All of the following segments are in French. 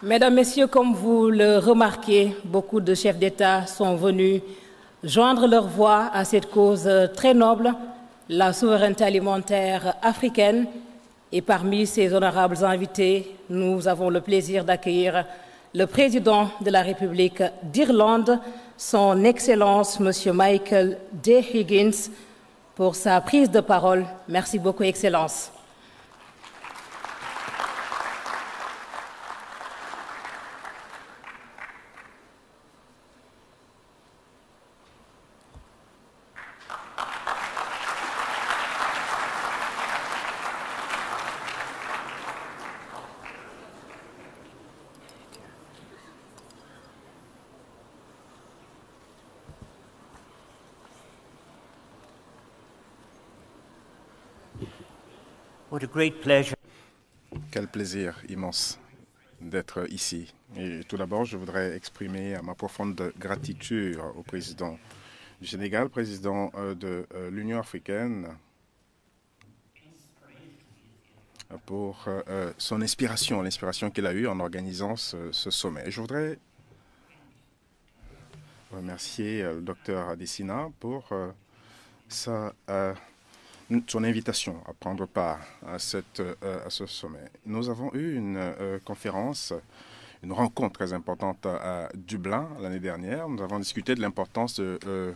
Mesdames, Messieurs, comme vous le remarquez, beaucoup de chefs d'État sont venus joindre leur voix à cette cause très noble, la souveraineté alimentaire africaine. Et parmi ces honorables invités, nous avons le plaisir d'accueillir le président de la République d'Irlande, son Excellence, M. Michael D. Higgins, pour sa prise de parole. Merci beaucoup, Excellence. What a great pleasure. Quel plaisir immense d'être ici. Et tout d'abord, je voudrais exprimer ma profonde gratitude au président du Sénégal, président de l'Union africaine, pour son inspiration, l'inspiration qu'il a eue en organisant ce sommet. Et je voudrais remercier le docteur Adesina pour son invitation à prendre part à ce sommet. Nous avons eu une conférence, une rencontre très importante à Dublin l'année dernière. Nous avons discuté de l'importance de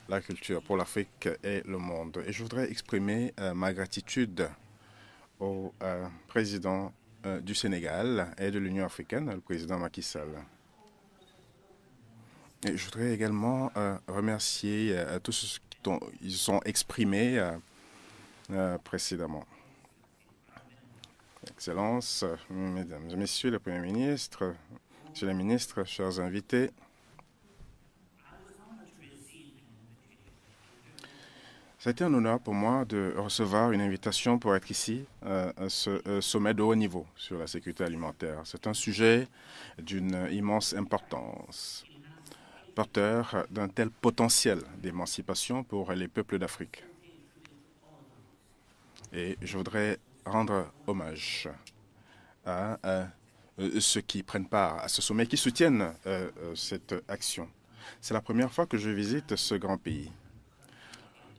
la culture pour l'Afrique et le monde. Et je voudrais exprimer ma gratitude au président du Sénégal et de l'Union africaine, le président Macky Sall. Et je voudrais également remercier tous ceux dont ils sont exprimés précédemment. Excellences, Mesdames et Messieurs les Premiers ministres, Monsieur les ministres, chers invités, ça a été un honneur pour moi de recevoir une invitation pour être ici à ce sommet de haut niveau sur la sécurité alimentaire. C'est un sujet d'une immense importance, porteur d'un tel potentiel d'émancipation pour les peuples d'Afrique. Et je voudrais rendre hommage à ceux qui prennent part à ce sommet, qui soutiennent cette action. C'est la première fois que je visite ce grand pays,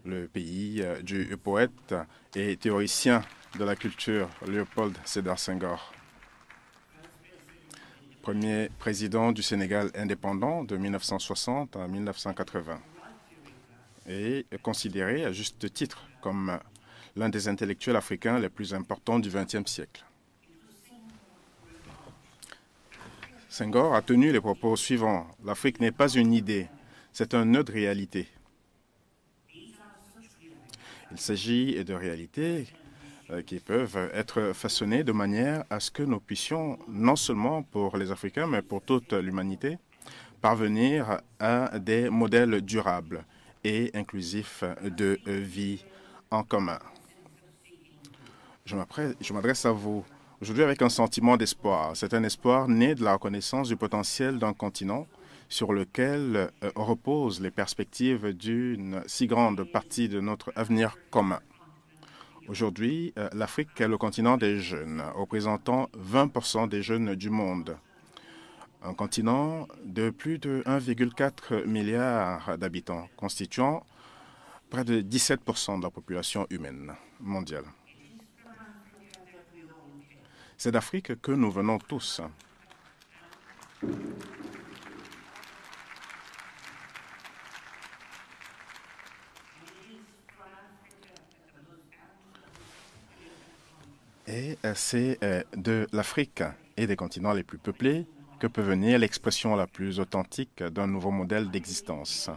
le pays du poète et théoricien de la culture Léopold Sédar Senghor, premier président du Sénégal indépendant de 1960 à 1980, et considéré à juste titre comme l'un des intellectuels africains les plus importants du XXe siècle. Senghor a tenu les propos suivants. L'Afrique n'est pas une idée, c'est un nœud de réalité. Il s'agit de réalités qui peuvent être façonnées de manière à ce que nous puissions, non seulement pour les Africains, mais pour toute l'humanité, parvenir à des modèles durables et inclusifs de vie en commun. Je m'adresse à vous aujourd'hui avec un sentiment d'espoir. C'est un espoir né de la reconnaissance du potentiel d'un continent sur lequel reposent les perspectives d'une si grande partie de notre avenir commun. Aujourd'hui, l'Afrique est le continent des jeunes, représentant 20% des jeunes du monde. Un continent de plus de 1,4 milliard d'habitants, constituant près de 17% de la population humaine mondiale. C'est d'Afrique que nous venons tous. Et c'est de l'Afrique et des continents les plus peuplés que peut venir l'expression la plus authentique d'un nouveau modèle d'existence.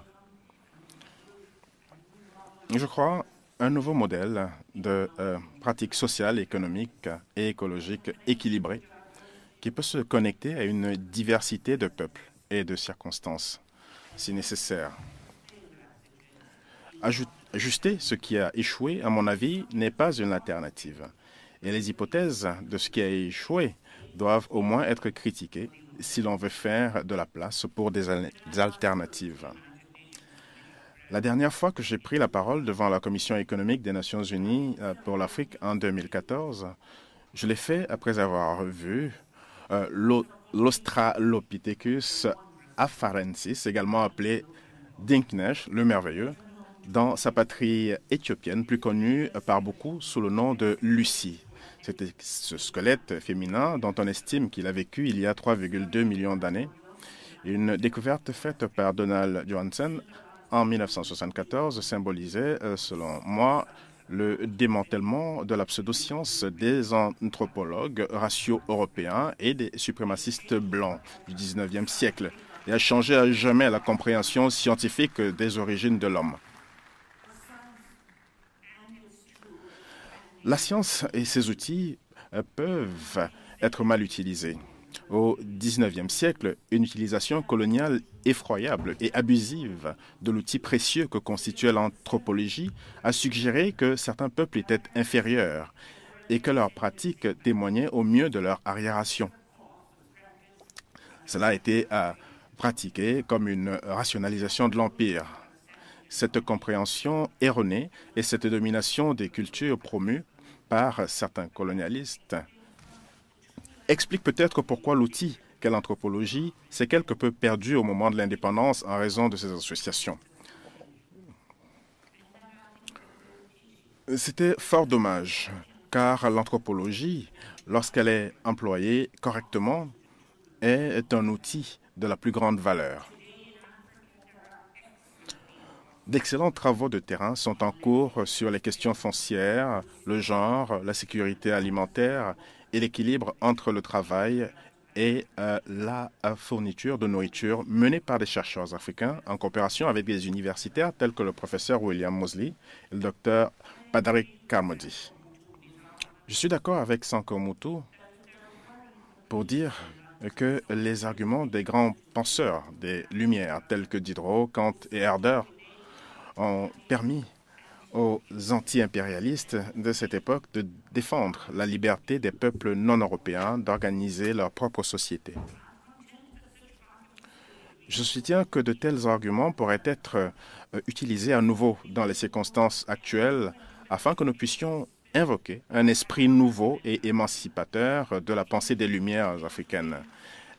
Je crois un nouveau modèle de pratique sociale, économique et écologique équilibrée qui peut se connecter à une diversité de peuples et de circonstances, si nécessaire. Ajuster ce qui a échoué, à mon avis, n'est pas une alternative. Et les hypothèses de ce qui a échoué doivent au moins être critiquées si l'on veut faire de la place pour des alternatives. La dernière fois que j'ai pris la parole devant la Commission économique des Nations unies pour l'Afrique en 2014, je l'ai fait après avoir vu l'Australopithecus afarensis, également appelé Dinknesh, le merveilleux, dans sa patrie éthiopienne, plus connue par beaucoup sous le nom de Lucie. C'était ce squelette féminin dont on estime qu'il a vécu il y a 3,2 millions d'années. Une découverte faite par Donald Johansen en 1974 symbolisait, selon moi, le démantèlement de la pseudoscience des anthropologues raciaux européens et des suprémacistes blancs du 19e siècle et a changé à jamais la compréhension scientifique des origines de l'homme. La science et ses outils peuvent être mal utilisés. Au XIXe siècle, une utilisation coloniale effroyable et abusive de l'outil précieux que constituait l'anthropologie a suggéré que certains peuples étaient inférieurs et que leurs pratiques témoignaient au mieux de leur arriération. Cela a été pratiqué comme une rationalisation de l'Empire. Cette compréhension erronée et cette domination des cultures promues par certains colonialistes explique peut-être pourquoi l'outil qu'est l'anthropologie s'est quelque peu perdu au moment de l'indépendance en raison de ces associations. C'était fort dommage, car l'anthropologie, lorsqu'elle est employée correctement, est un outil de la plus grande valeur. D'excellents travaux de terrain sont en cours sur les questions foncières, le genre, la sécurité alimentaire et l'équilibre entre le travail et la fourniture de nourriture menés par des chercheurs africains en coopération avec des universitaires tels que le professeur William Mosley et le docteur Padraig Carmody. Je suis d'accord avec Sankor Moutou pour dire que les arguments des grands penseurs des Lumières tels que Diderot, Kant et Herder ont permis aux anti-impérialistes de cette époque de défendre la liberté des peuples non européens d'organiser leur propre société. Je soutiens que de tels arguments pourraient être utilisés à nouveau dans les circonstances actuelles afin que nous puissions invoquer un esprit nouveau et émancipateur de la pensée des Lumières africaines.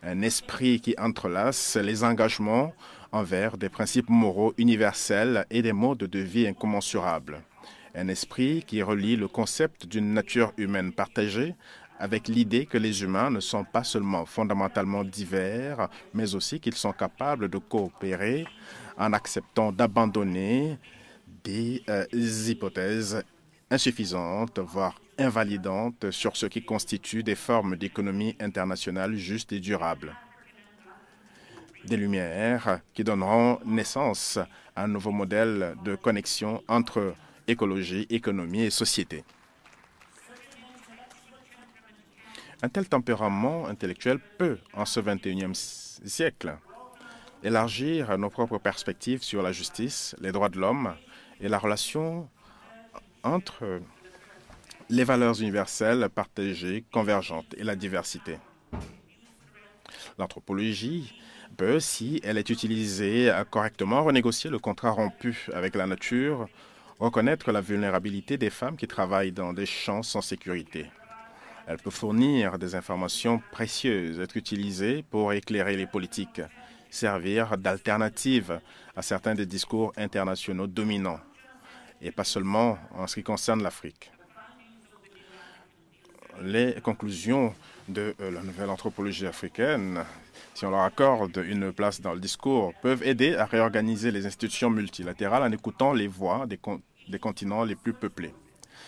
Un esprit qui entrelace les engagements envers des principes moraux universels et des modes de vie incommensurables. Un esprit qui relie le concept d'une nature humaine partagée avec l'idée que les humains ne sont pas seulement fondamentalement divers, mais aussi qu'ils sont capables de coopérer en acceptant d'abandonner des hypothèses insuffisantes, voire invalidantes sur ce qui constitue des formes d'économie internationale justes et durables. Des Lumières qui donneront naissance à un nouveau modèle de connexion entre écologie, économie et société. Un tel tempérament intellectuel peut, en ce XXIe siècle, élargir nos propres perspectives sur la justice, les droits de l'homme et la relation entre les valeurs universelles partagées, convergentes et la diversité. L'anthropologie peut, si elle est utilisée correctement, renégocier le contrat rompu avec la nature, reconnaître la vulnérabilité des femmes qui travaillent dans des champs sans sécurité. Elle peut fournir des informations précieuses, être utilisée pour éclairer les politiques, servir d'alternative à certains des discours internationaux dominants, et pas seulement en ce qui concerne l'Afrique. Les conclusions de la nouvelle anthropologie africaine, si on leur accorde une place dans le discours, peuvent aider à réorganiser les institutions multilatérales en écoutant les voix des continents les plus peuplés.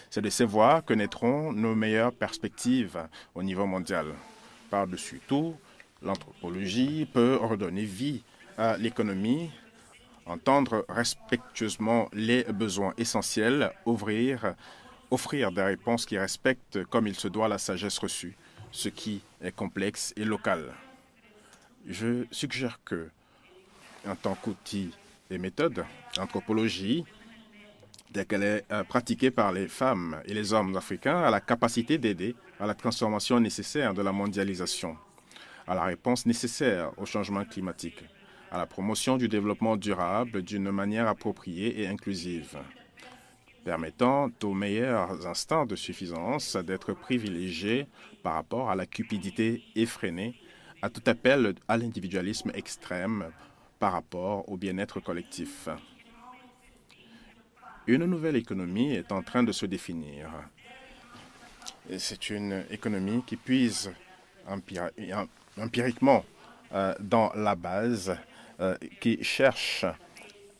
C'est de ces voix que naîtront nos meilleures perspectives au niveau mondial. Par-dessus tout, l'anthropologie peut redonner vie à l'économie, entendre respectueusement les besoins essentiels, offrir des réponses qui respectent comme il se doit la sagesse reçue, ce qui est complexe et local. Je suggère que, en tant qu'outil et méthode, l'anthropologie, dès qu'elle est pratiquée par les femmes et les hommes africains, a la capacité d'aider à la transformation nécessaire de la mondialisation, à la réponse nécessaire au changement climatique, à la promotion du développement durable d'une manière appropriée et inclusive. permettant aux meilleurs instants de suffisance d'être privilégiés par rapport à la cupidité effrénée, à tout appel à l'individualisme extrême par rapport au bien-être collectif. Une nouvelle économie est en train de se définir. C'est une économie qui puise empiriquement dans la base, qui cherche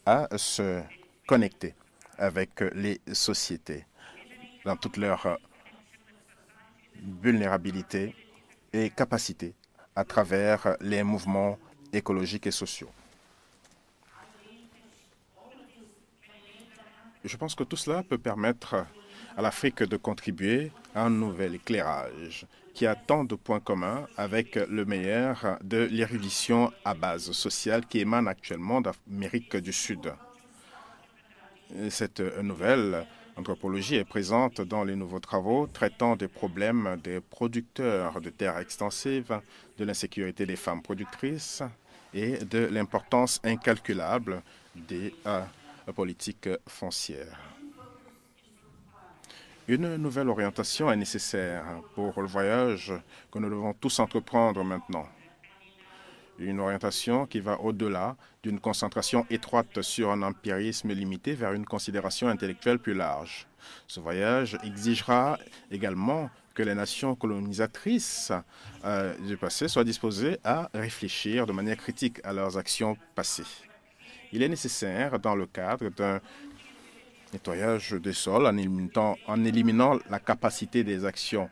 à se connecter avec les sociétés dans toute leur vulnérabilité et capacité à travers les mouvements écologiques et sociaux. Je pense que tout cela peut permettre à l'Afrique de contribuer à un nouvel éclairage qui a tant de points communs avec le meilleur de l'érudition à base sociale qui émane actuellement d'Amérique du Sud. Cette nouvelle anthropologie est présente dans les nouveaux travaux traitant des problèmes des producteurs de terres extensives, de l'insécurité des femmes productrices et de l'importance incalculable des politiques foncières. Une nouvelle orientation est nécessaire pour le voyage que nous devons tous entreprendre maintenant. Une orientation qui va au-delà d'une concentration étroite sur un empirisme limité vers une considération intellectuelle plus large. Ce voyage exigera également que les nations colonisatrices du passé soient disposées à réfléchir de manière critique à leurs actions passées. Il est nécessaire, dans le cadre d'un nettoyage des sols, en éliminant la capacité des actions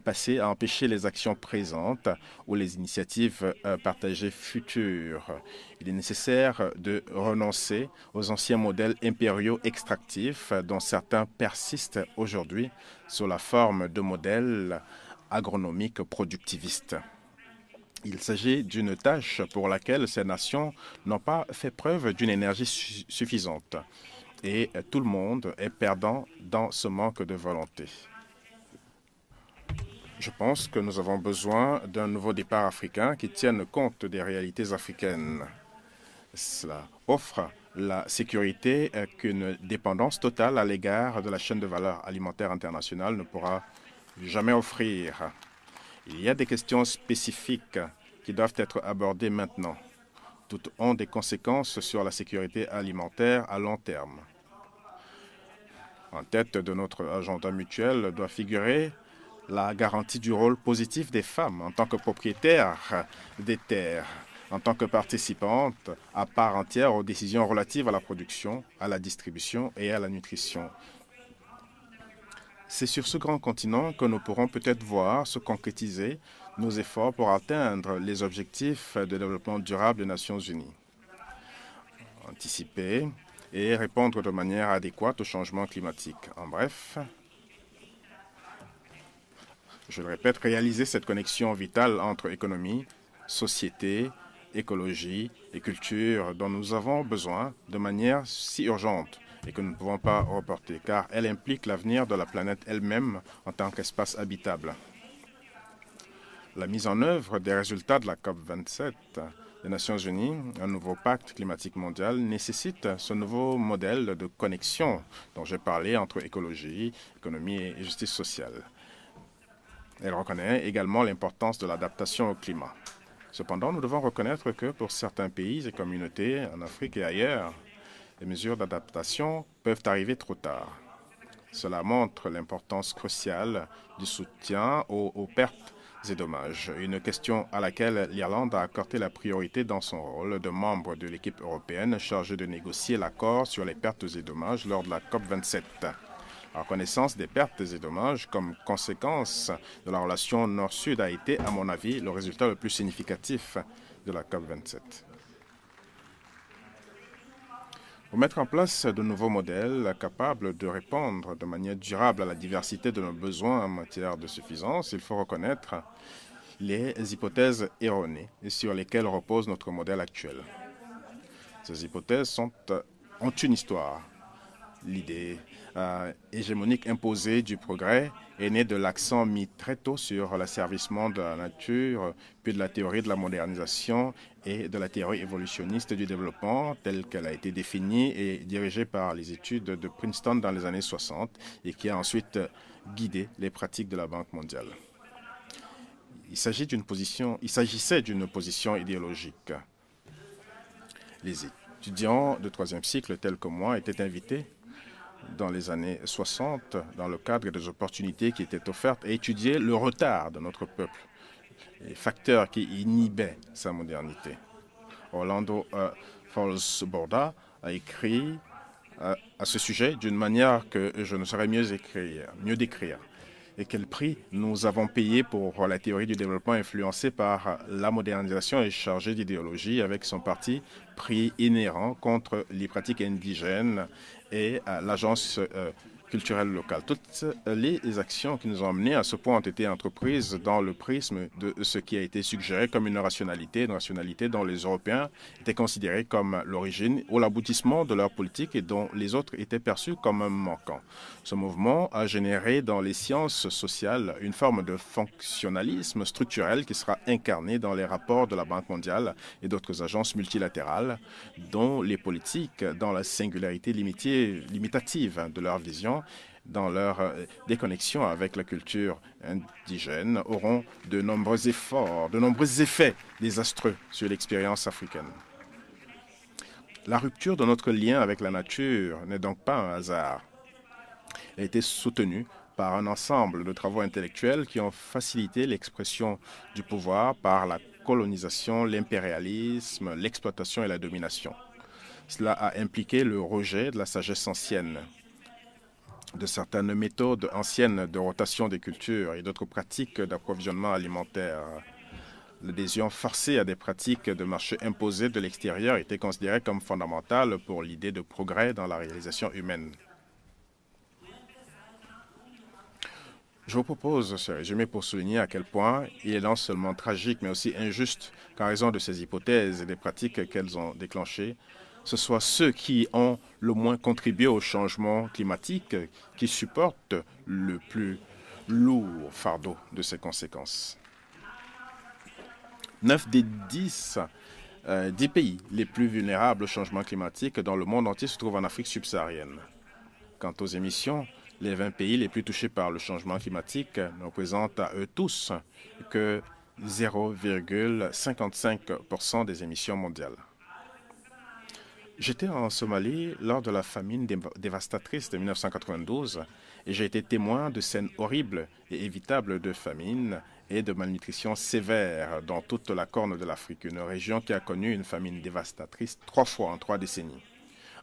passées à empêcher les actions présentes ou les initiatives partagées futures. Il est nécessaire de renoncer aux anciens modèles impériaux extractifs dont certains persistent aujourd'hui sous la forme de modèles agronomiques productivistes. Il s'agit d'une tâche pour laquelle ces nations n'ont pas fait preuve d'une énergie suffisante. Et tout le monde est perdant dans ce manque de volonté. Je pense que nous avons besoin d'un nouveau départ africain qui tienne compte des réalités africaines. Cela offre la sécurité qu'une dépendance totale à l'égard de la chaîne de valeur alimentaire internationale ne pourra jamais offrir. Il y a des questions spécifiques qui doivent être abordées maintenant. Toutes ont des conséquences sur la sécurité alimentaire à long terme. En tête de notre agenda mutuel doit figurer la garantie du rôle positif des femmes en tant que propriétaires des terres, en tant que participantes à part entière aux décisions relatives à la production, à la distribution et à la nutrition. C'est sur ce grand continent que nous pourrons peut-être voir se concrétiser nos efforts pour atteindre les objectifs de développement durable des Nations Unies. Anticiper et répondre de manière adéquate au changement climatique. En bref, je le répète, réaliser cette connexion vitale entre économie, société, écologie et culture dont nous avons besoin de manière si urgente et que nous ne pouvons pas reporter, car elle implique l'avenir de la planète elle-même en tant qu'espace habitable. La mise en œuvre des résultats de la COP27 des Nations Unies, un nouveau pacte climatique mondial, nécessite ce nouveau modèle de connexion dont j'ai parlé entre écologie, économie et justice sociale. Elle reconnaît également l'importance de l'adaptation au climat. Cependant, nous devons reconnaître que pour certains pays et communautés en Afrique et ailleurs, les mesures d'adaptation peuvent arriver trop tard. Cela montre l'importance cruciale du soutien aux pertes et dommages, une question à laquelle l'Irlande a accordé la priorité dans son rôle de membre de l'équipe européenne chargée de négocier l'accord sur les pertes et dommages lors de la COP27. La reconnaissance des pertes et dommages comme conséquence de la relation Nord-Sud a été, à mon avis, le résultat le plus significatif de la COP27. Pour mettre en place de nouveaux modèles capables de répondre de manière durable à la diversité de nos besoins en matière de suffisance, il faut reconnaître les hypothèses erronées sur lesquelles repose notre modèle actuel. Ces hypothèses ont une histoire. L'idée hégémonique imposée du progrès est née de l'accent mis très tôt sur l'asservissement de la nature, puis de la théorie de la modernisation et de la théorie évolutionniste du développement telle qu'elle a été définie et dirigée par les études de Princeton dans les années 60 et qui a ensuite guidé les pratiques de la Banque mondiale. Il s'agissait d'une position idéologique. Les étudiants de troisième cycle tels que moi étaient invités dans les années 60, dans le cadre des opportunités qui étaient offertes, à étudier le retard de notre peuple, les facteurs qui inhibaient sa modernité. Orlando Falls Borda a écrit à ce sujet d'une manière que je ne saurais mieux décrire. Et quel prix nous avons payé pour la théorie du développement influencée par la modernisation et chargée d'idéologie avec son parti pris inhérent contre les pratiques indigènes et l'agence culturelle locale. Toutes les actions qui nous ont menés à ce point ont été entreprises dans le prisme de ce qui a été suggéré comme une rationalité dont les Européens étaient considérés comme l'origine ou l'aboutissement de leur politique et dont les autres étaient perçus comme un manquant. Ce mouvement a généré dans les sciences sociales une forme de fonctionnalisme structurel qui sera incarné dans les rapports de la Banque mondiale et d'autres agences multilatérales, dont les politiques, dans la singularité limitative de leur vision, dans leur déconnexion avec la culture indigène, auront de nombreux effets désastreux sur l'expérience africaine. La rupture de notre lien avec la nature n'est donc pas un hasard. Elle a été soutenue par un ensemble de travaux intellectuels qui ont facilité l'expression du pouvoir par la colonisation, l'impérialisme, l'exploitation et la domination. Cela a impliqué le rejet de la sagesse ancienne, de certaines méthodes anciennes de rotation des cultures et d'autres pratiques d'approvisionnement alimentaire. L'adhésion forcée à des pratiques de marché imposées de l'extérieur était considérée comme fondamentale pour l'idée de progrès dans la réalisation humaine. Je vous propose ce résumé pour souligner à quel point il est non seulement tragique, mais aussi injuste qu'en raison de ces hypothèses et des pratiques qu'elles ont déclenchées, ce soit ceux qui ont le moins contribué au changement climatique qui supportent le plus lourd fardeau de ces conséquences. 9 des 10 pays les plus vulnérables au changement climatique dans le monde entier se trouvent en Afrique subsaharienne. Quant aux émissions, les 20 pays les plus touchés par le changement climatique ne représentent à eux tous que 0,55% des émissions mondiales. J'étais en Somalie lors de la famine dévastatrice de 1992 et j'ai été témoin de scènes horribles et évitables de famine et de malnutrition sévère dans toute la Corne de l'Afrique, une région qui a connu une famine dévastatrice 3 fois en 3 décennies.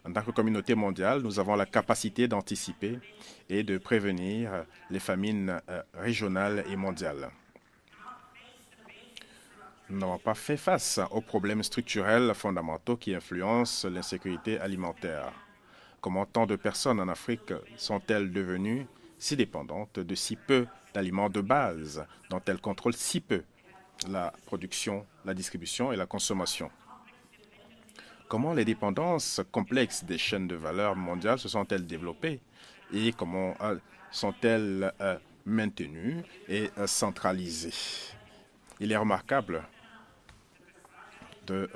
En tant que communauté mondiale, nous avons la capacité d'anticiper et de prévenir les famines régionales et mondiales. Nous n'avons pas fait face aux problèmes structurels fondamentaux qui influencent l'insécurité alimentaire. Comment tant de personnes en Afrique sont-elles devenues si dépendantes de si peu d'aliments de base dont elles contrôlent si peu la production, la distribution et la consommation? Comment les dépendances complexes des chaînes de valeur mondiales se sont-elles développées et comment sont-elles maintenues et centralisées? Il est remarquable de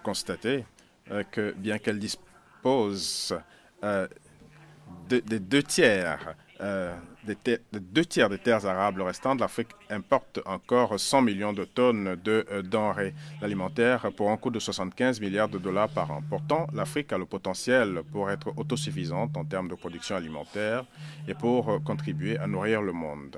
constater que bien qu'elle dispose des deux tiers des terres arables restantes, l'Afrique importe encore 100 millions de tonnes de denrées alimentaires pour un coût de 75 milliards de dollars par an. Pourtant, l'Afrique a le potentiel pour être autosuffisante en termes de production alimentaire et pour contribuer à nourrir le monde.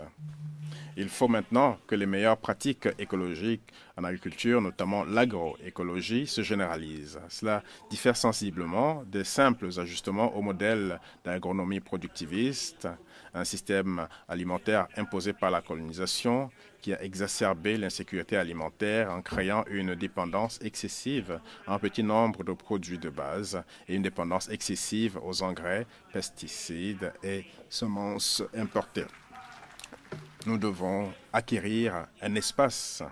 Il faut maintenant que les meilleures pratiques écologiques en agriculture, notamment l'agroécologie, se généralisent. Cela diffère sensiblement des simples ajustements au modèle d'agronomie productiviste, un système alimentaire imposé par la colonisation qui a exacerbé l'insécurité alimentaire en créant une dépendance excessive en petit nombre de produits de base et une dépendance excessive aux engrais, pesticides et semences importées. Nous devons acquérir un espace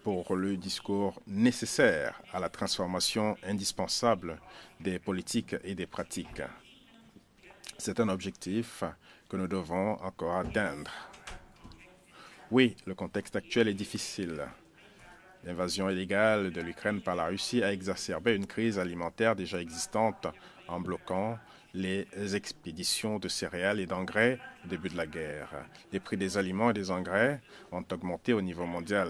pour le discours nécessaire à la transformation indispensable des politiques et des pratiques. C'est un objectif que nous devons encore atteindre. Oui, le contexte actuel est difficile. L'invasion illégale de l'Ukraine par la Russie a exacerbé une crise alimentaire déjà existante en bloquant les expéditions de céréales et d'engrais au début de la guerre. Les prix des aliments et des engrais ont augmenté au niveau mondial.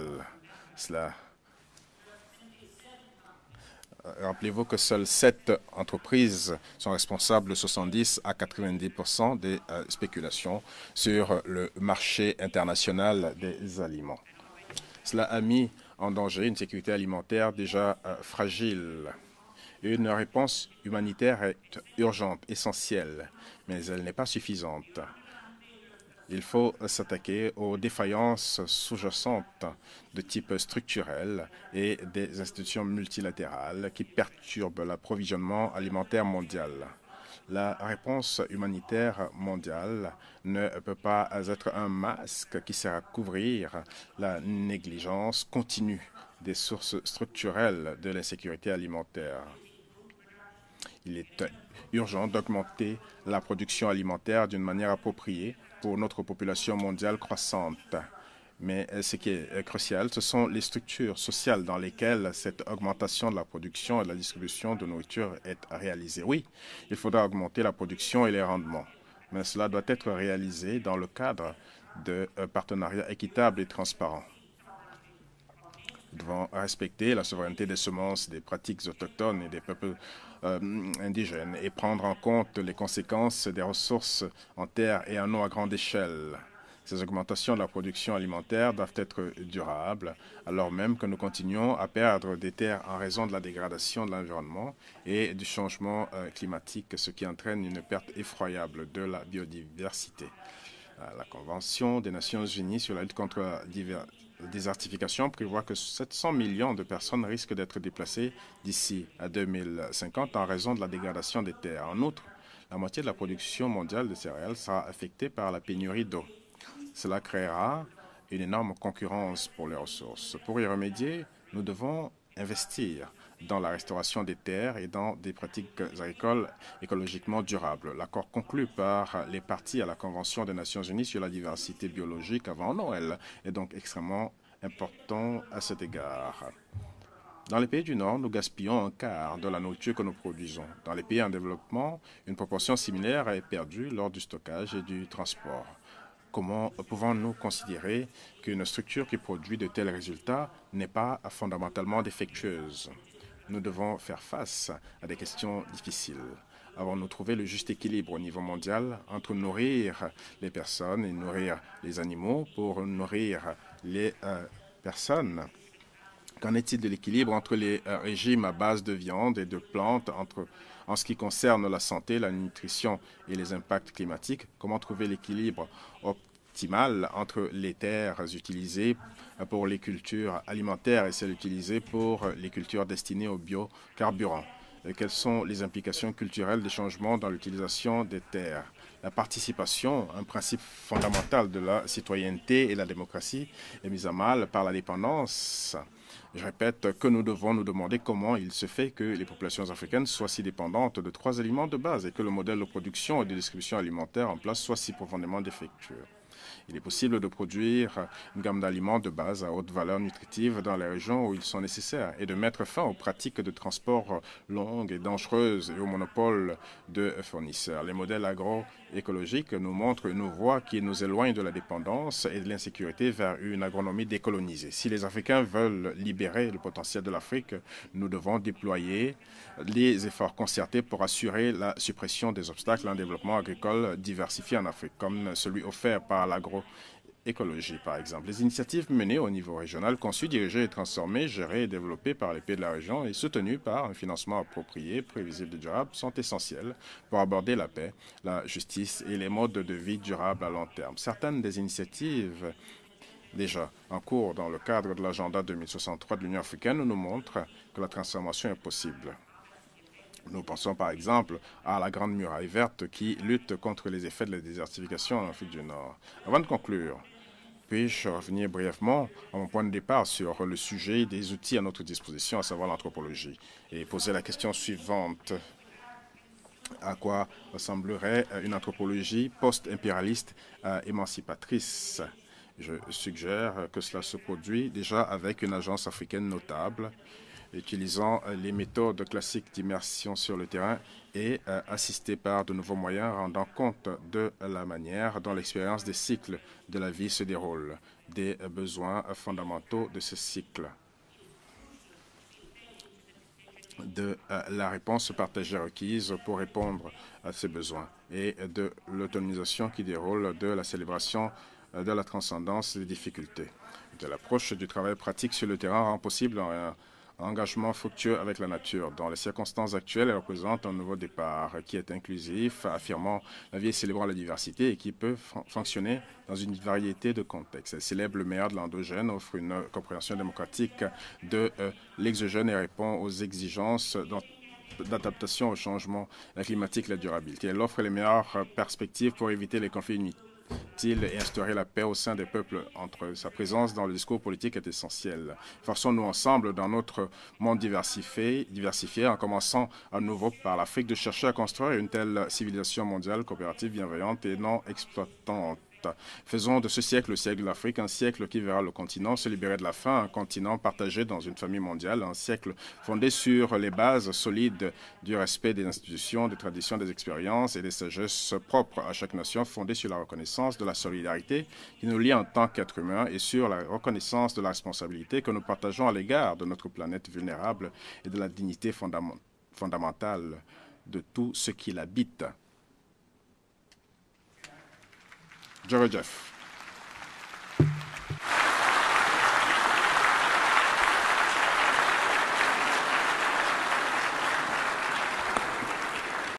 Rappelez-vous que seules 7 entreprises sont responsables de 70 à 90% des spéculations sur le marché international des aliments. Cela a mis en danger une sécurité alimentaire déjà fragile. Une réponse humanitaire est urgente, essentielle, mais elle n'est pas suffisante. Il faut s'attaquer aux défaillances sous-jacentes de type structurel et des institutions multilatérales qui perturbent l'approvisionnement alimentaire mondial. La réponse humanitaire mondiale ne peut pas être un masque qui sert à couvrir la négligence continue des sources structurelles de l'insécurité alimentaire. Il est urgent d'augmenter la production alimentaire d'une manière appropriée pour notre population mondiale croissante. Mais ce qui est crucial, ce sont les structures sociales dans lesquelles cette augmentation de la production et de la distribution de nourriture est réalisée. Oui, il faudra augmenter la production et les rendements, mais cela doit être réalisé dans le cadre de partenariats équitables et transparents. Nous devons respecter la souveraineté des semences, des pratiques autochtones et des peuples indigènes et prendre en compte les conséquences des ressources en terre et en eau à grande échelle. Ces augmentations de la production alimentaire doivent être durables, alors même que nous continuons à perdre des terres en raison de la dégradation de l'environnement et du changement climatique, ce qui entraîne une perte effroyable de la biodiversité. La Convention des Nations Unies sur la lutte contre la désertification prévoit que 700 millions de personnes risquent d'être déplacées d'ici à 2050 en raison de la dégradation des terres. En outre, la moitié de la production mondiale de céréales sera affectée par la pénurie d'eau. Cela créera une énorme concurrence pour les ressources. Pour y remédier, nous devons investir dans la restauration des terres et dans des pratiques agricoles écologiquement durables. L'accord conclu par les parties à la Convention des Nations Unies sur la diversité biologique avant Noël est donc extrêmement important à cet égard. Dans les pays du Nord, nous gaspillons un quart de la nourriture que nous produisons. Dans les pays en développement, une proportion similaire est perdue lors du stockage et du transport. Comment pouvons-nous considérer qu'une structure qui produit de tels résultats n'est pas fondamentalement défectueuse? Nous devons faire face à des questions difficiles. Avons-nous trouvé le juste équilibre au niveau mondial entre nourrir les personnes et nourrir les animaux pour nourrir les personnes? Qu'en est-il de l'équilibre entre les régimes à base de viande et de plantes en ce qui concerne la santé, la nutrition et les impacts climatiques? Comment trouver l'équilibre optimal entre les terres utilisées pour les cultures alimentaires et celles utilisées pour les cultures destinées aux biocarburants? Quelles sont les implications culturelles des changements dans l'utilisation des terres? La participation, un principe fondamental de la citoyenneté et la démocratie, est mise à mal par la dépendance. Je répète que nous devons nous demander comment il se fait que les populations africaines soient si dépendantes de 3 aliments de base et que le modèle de production et de distribution alimentaire en place soit si profondément défectueux. Il est possible de produire une gamme d'aliments de base à haute valeur nutritive dans les régions où ils sont nécessaires et de mettre fin aux pratiques de transport longues et dangereuses et au monopole de fournisseurs. Les modèles agroécologiques nous montrent une voie qui nous éloigne de la dépendance et de l'insécurité vers une agronomie décolonisée. Si les Africains veulent libérer le potentiel de l'Afrique, nous devons déployer les efforts concertés pour assurer la suppression des obstacles à un développement agricole diversifié en Afrique, comme celui offert par l'agroécologie, par exemple. Les initiatives menées au niveau régional, conçues, dirigées et transformées, gérées et développées par les pays de la région et soutenues par un financement approprié, prévisible et durable, sont essentielles pour aborder la paix, la justice et les modes de vie durables à long terme. Certaines des initiatives déjà en cours dans le cadre de l'agenda 2063 de l'Union africaine nous montrent que la transformation est possible. Nous pensons par exemple à la Grande Muraille verte qui lutte contre les effets de la désertification en Afrique du Nord. Avant de conclure, puis-je revenir brièvement à mon point de départ sur le sujet des outils à notre disposition, à savoir l'anthropologie, et poser la question suivante. à quoi ressemblerait une anthropologie post-impérialiste émancipatrice. Je suggère que cela se produit déjà avec une agence africaine notable, utilisant les méthodes classiques d'immersion sur le terrain et assistée par de nouveaux moyens rendant compte de la manière dont l'expérience des cycles de la vie se déroule, des besoins fondamentaux de ce cycle, de la réponse partagée requise pour répondre à ces besoins et de l'autonomisation qui déroule de la célébration de la transcendance des difficultés. De l'approche du travail pratique sur le terrain rend possible un engagement fructueux avec la nature. Dans les circonstances actuelles, elle représente un nouveau départ qui est inclusif, affirmant la vie et célébrant la diversité et qui peut fonctionner dans une variété de contextes. Elle célèbre le meilleur de l'endogène, offre une compréhension démocratique de l'exogène et répond aux exigences d'adaptation au changement climatique et la durabilité. Elle offre les meilleures perspectives pour éviter les conflits inutiles et instaurer la paix au sein des peuples. Sa présence dans le discours politique est essentielle. Forçons-nous ensemble dans notre monde diversifié, en commençant à nouveau par l'Afrique, de chercher à construire une telle civilisation mondiale coopérative, bienveillante et non exploitante. Faisons de ce siècle le siècle de l'Afrique, un siècle qui verra le continent se libérer de la faim, un continent partagé dans une famille mondiale, un siècle fondé sur les bases solides du respect des institutions, des traditions, des expériences et des sagesses propres à chaque nation, fondé sur la reconnaissance de la solidarité qui nous lie en tant qu'êtres humains et sur la reconnaissance de la responsabilité que nous partageons à l'égard de notre planète vulnérable et de la dignité fondamentale de tout ce qui l'habite. Jeff.